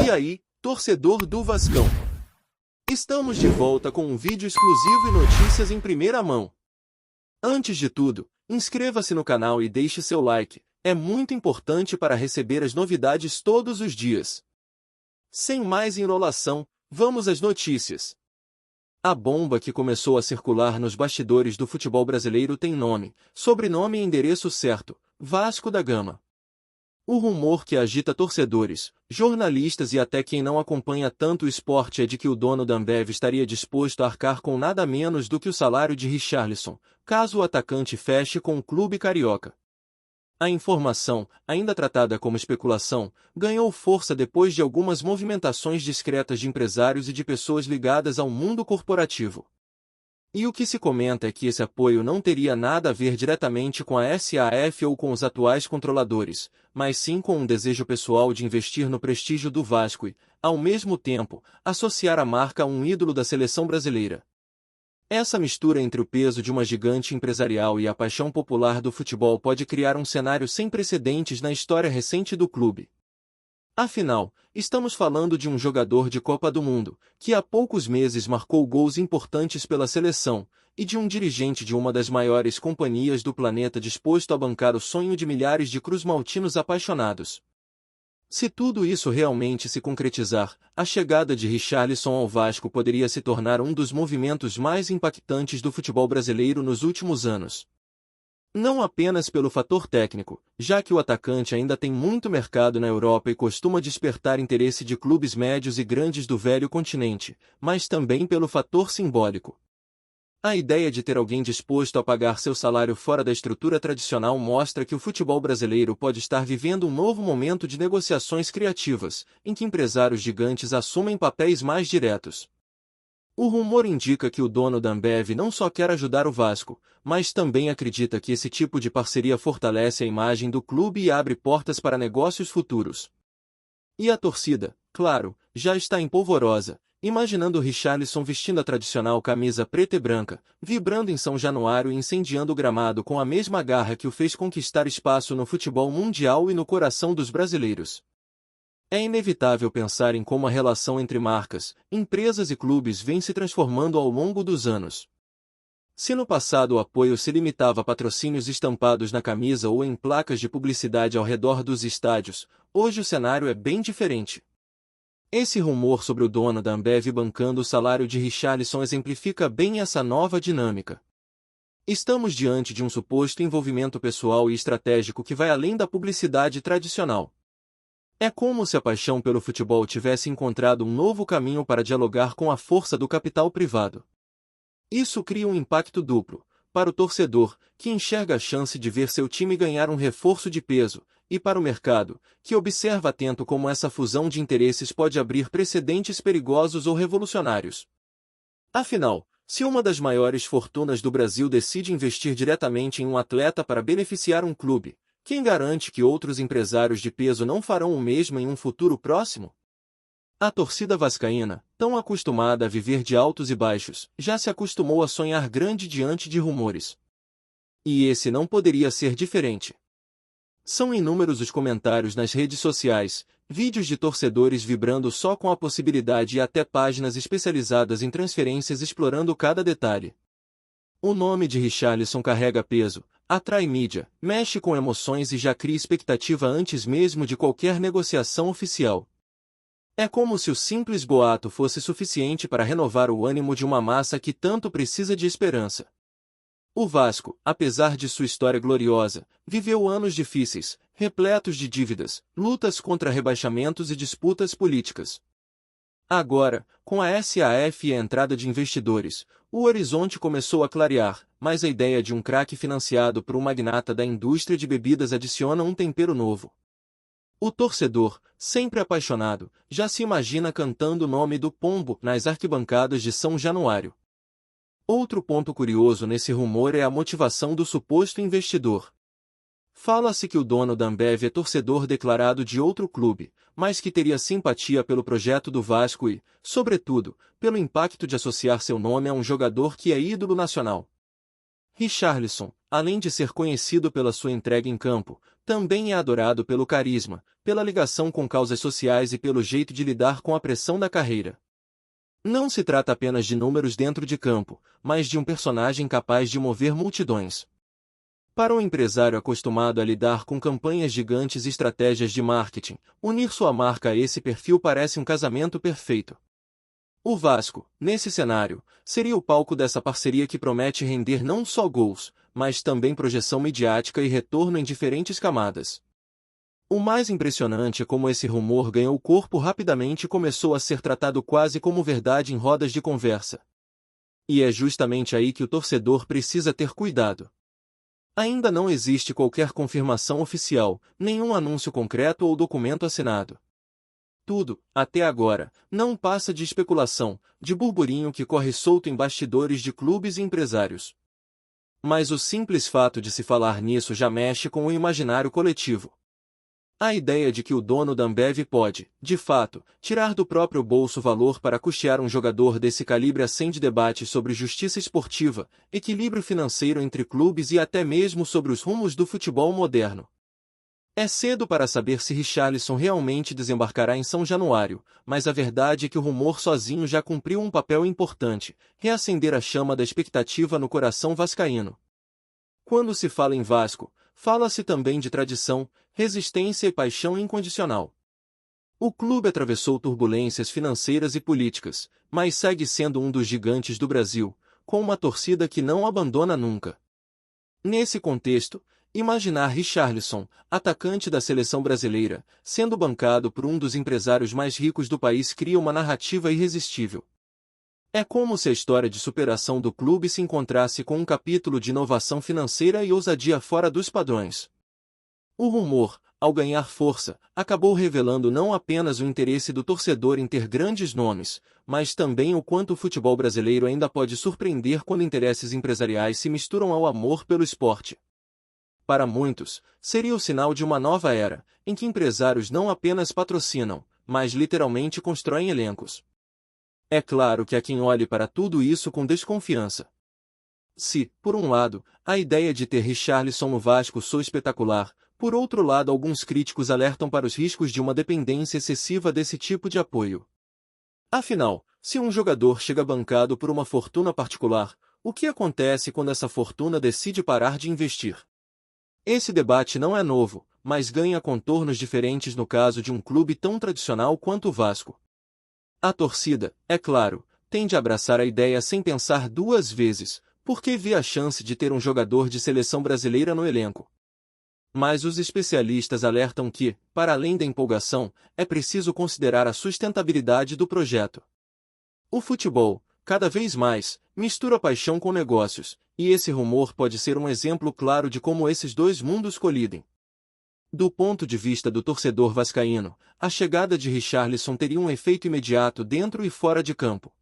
E aí, torcedor do Vascão? Estamos de volta com um vídeo exclusivo e notícias em primeira mão. Antes de tudo, inscreva-se no canal e deixe seu like, é muito importante para receber as novidades todos os dias. Sem mais enrolação, vamos às notícias. A bomba que começou a circular nos bastidores do futebol brasileiro tem nome, sobrenome e endereço certo: Vasco da Gama. O rumor que agita torcedores, jornalistas e até quem não acompanha tanto o esporte é de que o dono da Ambev estaria disposto a arcar com nada menos do que o salário de Richarlison, caso o atacante feche com o clube carioca. A informação, ainda tratada como especulação, ganhou força depois de algumas movimentações discretas de empresários e de pessoas ligadas ao mundo corporativo. E o que se comenta é que esse apoio não teria nada a ver diretamente com a SAF ou com os atuais controladores, mas sim com um desejo pessoal de investir no prestígio do Vasco e, ao mesmo tempo, associar a marca a um ídolo da seleção brasileira. Essa mistura entre o peso de uma gigante empresarial e a paixão popular do futebol pode criar um cenário sem precedentes na história recente do clube. Afinal, estamos falando de um jogador de Copa do Mundo, que há poucos meses marcou gols importantes pela seleção, e de um dirigente de uma das maiores companhias do planeta disposto a bancar o sonho de milhares de cruzmaltinos apaixonados. Se tudo isso realmente se concretizar, a chegada de Richarlison ao Vasco poderia se tornar um dos movimentos mais impactantes do futebol brasileiro nos últimos anos. Não apenas pelo fator técnico, já que o atacante ainda tem muito mercado na Europa e costuma despertar interesse de clubes médios e grandes do velho continente, mas também pelo fator simbólico. A ideia de ter alguém disposto a pagar seu salário fora da estrutura tradicional mostra que o futebol brasileiro pode estar vivendo um novo momento de negociações criativas, em que empresários gigantes assumem papéis mais diretos. O rumor indica que o dono da Ambev não só quer ajudar o Vasco, mas também acredita que esse tipo de parceria fortalece a imagem do clube e abre portas para negócios futuros. E a torcida, claro, já está em polvorosa, imaginando Richarlison vestindo a tradicional camisa preta e branca, vibrando em São Januário e incendiando o gramado com a mesma garra que o fez conquistar espaço no futebol mundial e no coração dos brasileiros. É inevitável pensar em como a relação entre marcas, empresas e clubes vem se transformando ao longo dos anos. Se no passado o apoio se limitava a patrocínios estampados na camisa ou em placas de publicidade ao redor dos estádios, hoje o cenário é bem diferente. Esse rumor sobre o dono da Ambev bancando o salário de Richarlison exemplifica bem essa nova dinâmica. Estamos diante de um suposto envolvimento pessoal e estratégico que vai além da publicidade tradicional. É como se a paixão pelo futebol tivesse encontrado um novo caminho para dialogar com a força do capital privado. Isso cria um impacto duplo, para o torcedor, que enxerga a chance de ver seu time ganhar um reforço de peso, e para o mercado, que observa atento como essa fusão de interesses pode abrir precedentes perigosos ou revolucionários. Afinal, se uma das maiores fortunas do Brasil decide investir diretamente em um atleta para beneficiar um clube, quem garante que outros empresários de peso não farão o mesmo em um futuro próximo? A torcida vascaína, tão acostumada a viver de altos e baixos, já se acostumou a sonhar grande diante de rumores. E esse não poderia ser diferente. São inúmeros os comentários nas redes sociais, vídeos de torcedores vibrando só com a possibilidade e até páginas especializadas em transferências explorando cada detalhe. O nome de Richarlison carrega peso, atrai mídia, mexe com emoções e já cria expectativa antes mesmo de qualquer negociação oficial. É como se o simples boato fosse suficiente para renovar o ânimo de uma massa que tanto precisa de esperança. O Vasco, apesar de sua história gloriosa, viveu anos difíceis, repletos de dívidas, lutas contra rebaixamentos e disputas políticas. Agora, com a SAF e a entrada de investidores, o horizonte começou a clarear, mas a ideia de um craque financiado por um magnata da indústria de bebidas adiciona um tempero novo. O torcedor, sempre apaixonado, já se imagina cantando o nome do Pombo nas arquibancadas de São Januário. Outro ponto curioso nesse rumor é a motivação do suposto investidor. Fala-se que o dono da Ambev é torcedor declarado de outro clube, mas que teria simpatia pelo projeto do Vasco e, sobretudo, pelo impacto de associar seu nome a um jogador que é ídolo nacional. Richarlison, além de ser conhecido pela sua entrega em campo, também é adorado pelo carisma, pela ligação com causas sociais e pelo jeito de lidar com a pressão da carreira. Não se trata apenas de números dentro de campo, mas de um personagem capaz de mover multidões. Para um empresário acostumado a lidar com campanhas gigantes e estratégias de marketing, unir sua marca a esse perfil parece um casamento perfeito. O Vasco, nesse cenário, seria o palco dessa parceria que promete render não só gols, mas também projeção midiática e retorno em diferentes camadas. O mais impressionante é como esse rumor ganhou corpo rapidamente e começou a ser tratado quase como verdade em rodas de conversa. E é justamente aí que o torcedor precisa ter cuidado. Ainda não existe qualquer confirmação oficial, nenhum anúncio concreto ou documento assinado. Tudo, até agora, não passa de especulação, de burburinho que corre solto em bastidores de clubes e empresários. Mas o simples fato de se falar nisso já mexe com o imaginário coletivo. A ideia de que o dono da Ambev pode, de fato, tirar do próprio bolso valor para custear um jogador desse calibre acende debates sobre justiça esportiva, equilíbrio financeiro entre clubes e até mesmo sobre os rumos do futebol moderno. É cedo para saber se Richarlison realmente desembarcará em São Januário, mas a verdade é que o rumor sozinho já cumpriu um papel importante, reacender a chama da expectativa no coração vascaíno. Quando se fala em Vasco, fala-se também de tradição, resistência e paixão incondicional. O clube atravessou turbulências financeiras e políticas, mas segue sendo um dos gigantes do Brasil, com uma torcida que não abandona nunca. Nesse contexto, imaginar Richarlison, atacante da seleção brasileira, sendo bancado por um dos empresários mais ricos do país cria uma narrativa irresistível. É como se a história de superação do clube se encontrasse com um capítulo de inovação financeira e ousadia fora dos padrões. O rumor, ao ganhar força, acabou revelando não apenas o interesse do torcedor em ter grandes nomes, mas também o quanto o futebol brasileiro ainda pode surpreender quando interesses empresariais se misturam ao amor pelo esporte. Para muitos, seria o sinal de uma nova era, em que empresários não apenas patrocinam, mas literalmente constroem elencos. É claro que há quem olhe para tudo isso com desconfiança. Se, por um lado, a ideia de ter Richarlison no Vasco soa espetacular, por outro lado alguns críticos alertam para os riscos de uma dependência excessiva desse tipo de apoio. Afinal, se um jogador chega bancado por uma fortuna particular, o que acontece quando essa fortuna decide parar de investir? Esse debate não é novo, mas ganha contornos diferentes no caso de um clube tão tradicional quanto o Vasco. A torcida, é claro, tende a abraçar a ideia sem pensar duas vezes, porque vê a chance de ter um jogador de seleção brasileira no elenco. Mas os especialistas alertam que, para além da empolgação, é preciso considerar a sustentabilidade do projeto. O futebol, cada vez mais, mistura paixão com negócios, e esse rumor pode ser um exemplo claro de como esses dois mundos colidem. Do ponto de vista do torcedor vascaíno, a chegada de Richarlison teria um efeito imediato dentro e fora de campo.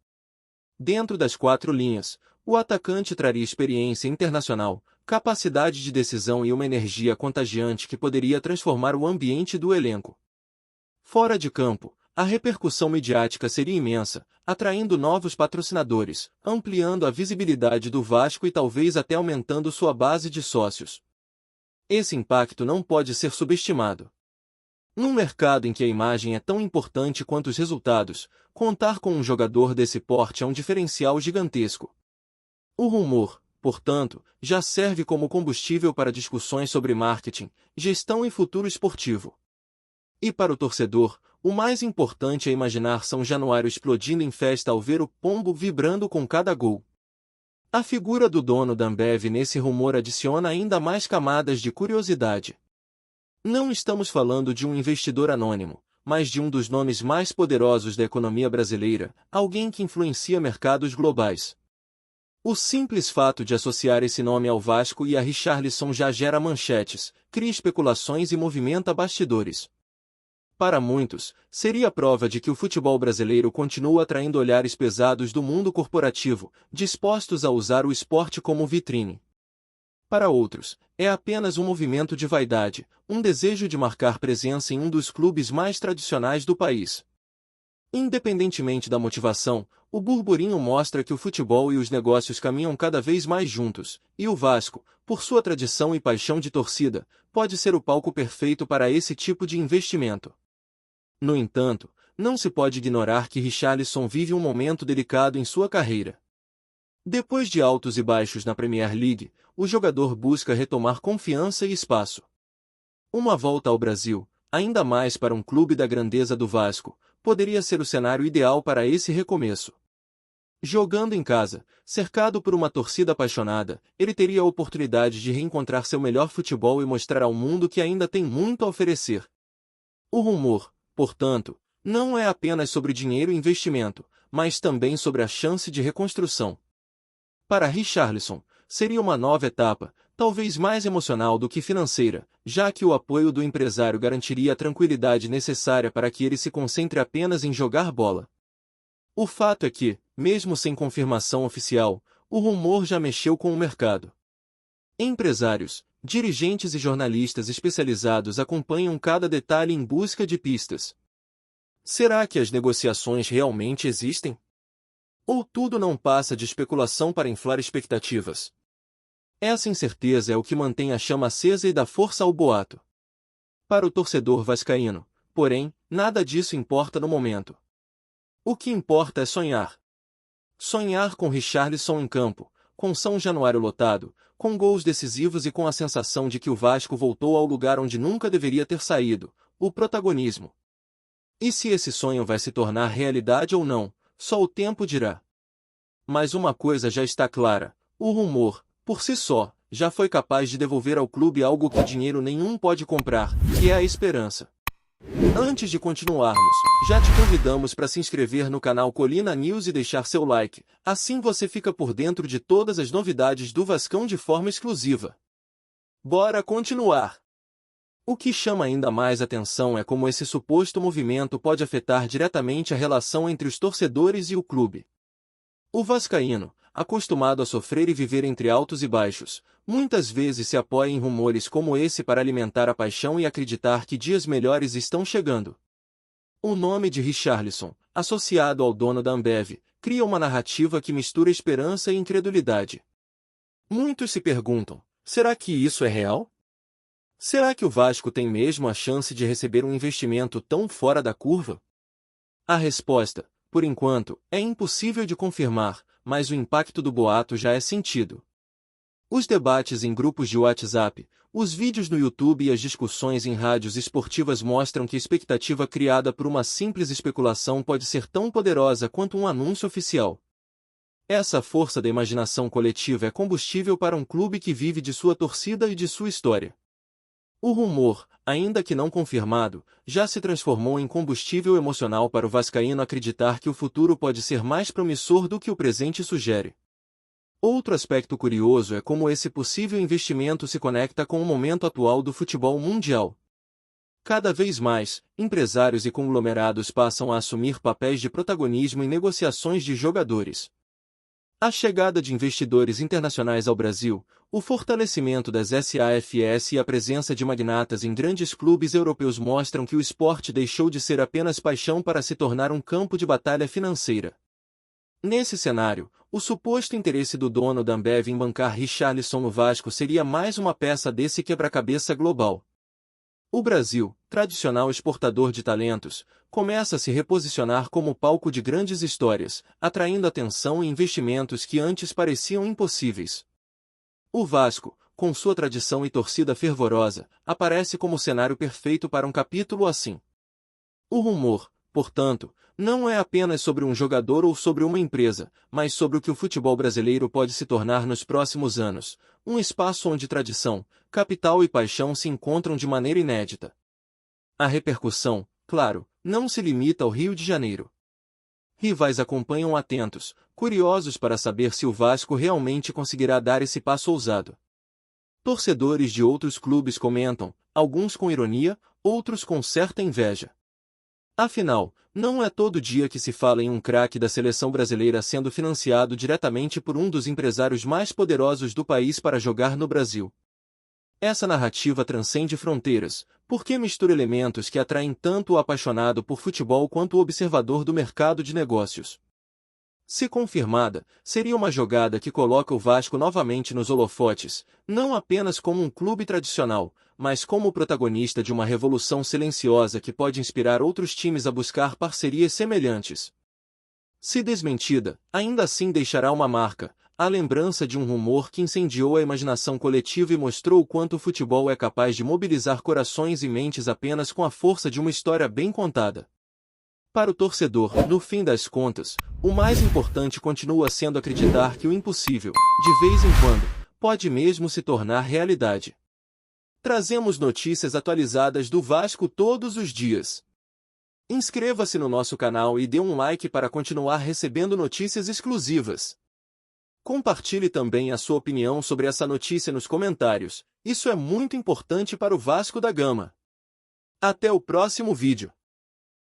Dentro das quatro linhas, o atacante traria experiência internacional, capacidade de decisão e uma energia contagiante que poderia transformar o ambiente do elenco. Fora de campo, a repercussão midiática seria imensa, atraindo novos patrocinadores, ampliando a visibilidade do Vasco e talvez até aumentando sua base de sócios. Esse impacto não pode ser subestimado. Num mercado em que a imagem é tão importante quanto os resultados, contar com um jogador desse porte é um diferencial gigantesco. O rumor, portanto, já serve como combustível para discussões sobre marketing, gestão e futuro esportivo. E para o torcedor, o mais importante é imaginar São Januário explodindo em festa ao ver o pombo vibrando com cada gol. A figura do dono da Ambev nesse rumor adiciona ainda mais camadas de curiosidade. Não estamos falando de um investidor anônimo, mas de um dos nomes mais poderosos da economia brasileira, alguém que influencia mercados globais. O simples fato de associar esse nome ao Vasco e a Richarlison já gera manchetes, cria especulações e movimenta bastidores. Para muitos, seria a prova de que o futebol brasileiro continua atraindo olhares pesados do mundo corporativo, dispostos a usar o esporte como vitrine. Para outros, é apenas um movimento de vaidade, um desejo de marcar presença em um dos clubes mais tradicionais do país. Independentemente da motivação, o burburinho mostra que o futebol e os negócios caminham cada vez mais juntos, e o Vasco, por sua tradição e paixão de torcida, pode ser o palco perfeito para esse tipo de investimento. No entanto, não se pode ignorar que Richarlison vive um momento delicado em sua carreira. Depois de altos e baixos na Premier League, o jogador busca retomar confiança e espaço. Uma volta ao Brasil, ainda mais para um clube da grandeza do Vasco, poderia ser o cenário ideal para esse recomeço. Jogando em casa, cercado por uma torcida apaixonada, ele teria a oportunidade de reencontrar seu melhor futebol e mostrar ao mundo que ainda tem muito a oferecer. O rumor, portanto, não é apenas sobre dinheiro e investimento, mas também sobre a chance de reconstrução. Para Richarlison, seria uma nova etapa, talvez mais emocional do que financeira, já que o apoio do empresário garantiria a tranquilidade necessária para que ele se concentre apenas em jogar bola. O fato é que, mesmo sem confirmação oficial, o rumor já mexeu com o mercado. Empresários, dirigentes e jornalistas especializados acompanham cada detalhe em busca de pistas. Será que as negociações realmente existem? Ou tudo não passa de especulação para inflar expectativas? Essa incerteza é o que mantém a chama acesa e dá força ao boato. Para o torcedor vascaíno, porém, nada disso importa no momento. O que importa é sonhar. Sonhar com Richarlison em campo, com São Januário lotado, com gols decisivos e com a sensação de que o Vasco voltou ao lugar onde nunca deveria ter saído, o protagonismo. E se esse sonho vai se tornar realidade ou não, só o tempo dirá. Mas uma coisa já está clara, o rumor, por si só, já foi capaz de devolver ao clube algo que dinheiro nenhum pode comprar, que é a esperança. Antes de continuarmos, já te convidamos para se inscrever no canal Colina News e deixar seu like, assim você fica por dentro de todas as novidades do Vascão de forma exclusiva. Bora continuar! O que chama ainda mais atenção é como esse suposto movimento pode afetar diretamente a relação entre os torcedores e o clube. O vascaíno, acostumado a sofrer e viver entre altos e baixos, muitas vezes se apoia em rumores como esse para alimentar a paixão e acreditar que dias melhores estão chegando. O nome de Richarlison, associado ao dono da Ambev, cria uma narrativa que mistura esperança e incredulidade. Muitos se perguntam, será que isso é real? Será que o Vasco tem mesmo a chance de receber um investimento tão fora da curva? A resposta, por enquanto, é impossível de confirmar, mas o impacto do boato já é sentido. Os debates em grupos de WhatsApp, os vídeos no YouTube e as discussões em rádios esportivas mostram que a expectativa criada por uma simples especulação pode ser tão poderosa quanto um anúncio oficial. Essa força da imaginação coletiva é combustível para um clube que vive de sua torcida e de sua história. O rumor, ainda que não confirmado, já se transformou em combustível emocional para o vascaíno acreditar que o futuro pode ser mais promissor do que o presente sugere. Outro aspecto curioso é como esse possível investimento se conecta com o momento atual do futebol mundial. Cada vez mais, empresários e conglomerados passam a assumir papéis de protagonismo em negociações de jogadores. A chegada de investidores internacionais ao Brasil, o fortalecimento das SAFs e a presença de magnatas em grandes clubes europeus mostram que o esporte deixou de ser apenas paixão para se tornar um campo de batalha financeira. Nesse cenário, o suposto interesse do dono da Ambev em bancar Richarlison no Vasco seria mais uma peça desse quebra-cabeça global. O Brasil, tradicional exportador de talentos, começa a se reposicionar como palco de grandes histórias, atraindo atenção e investimentos que antes pareciam impossíveis. O Vasco, com sua tradição e torcida fervorosa, aparece como o cenário perfeito para um capítulo assim. O rumor, portanto, não é apenas sobre um jogador ou sobre uma empresa, mas sobre o que o futebol brasileiro pode se tornar nos próximos anos, um espaço onde tradição, capital e paixão se encontram de maneira inédita. A repercussão, claro, não se limita ao Rio de Janeiro. Rivais acompanham atentos, curiosos para saber se o Vasco realmente conseguirá dar esse passo ousado. Torcedores de outros clubes comentam, alguns com ironia, outros com certa inveja. Afinal, não é todo dia que se fala em um craque da seleção brasileira sendo financiado diretamente por um dos empresários mais poderosos do país para jogar no Brasil. Essa narrativa transcende fronteiras, porque mistura elementos que atraem tanto o apaixonado por futebol quanto o observador do mercado de negócios. Se confirmada, seria uma jogada que coloca o Vasco novamente nos holofotes, não apenas como um clube tradicional, mas como o protagonista de uma revolução silenciosa que pode inspirar outros times a buscar parcerias semelhantes. Se desmentida, ainda assim deixará uma marca, a lembrança de um rumor que incendiou a imaginação coletiva e mostrou o quanto o futebol é capaz de mobilizar corações e mentes apenas com a força de uma história bem contada. Para o torcedor, no fim das contas, o mais importante continua sendo acreditar que o impossível, de vez em quando, pode mesmo se tornar realidade. Trazemos notícias atualizadas do Vasco todos os dias. Inscreva-se no nosso canal e dê um like para continuar recebendo notícias exclusivas. Compartilhe também a sua opinião sobre essa notícia nos comentários, isso é muito importante para o Vasco da Gama. Até o próximo vídeo.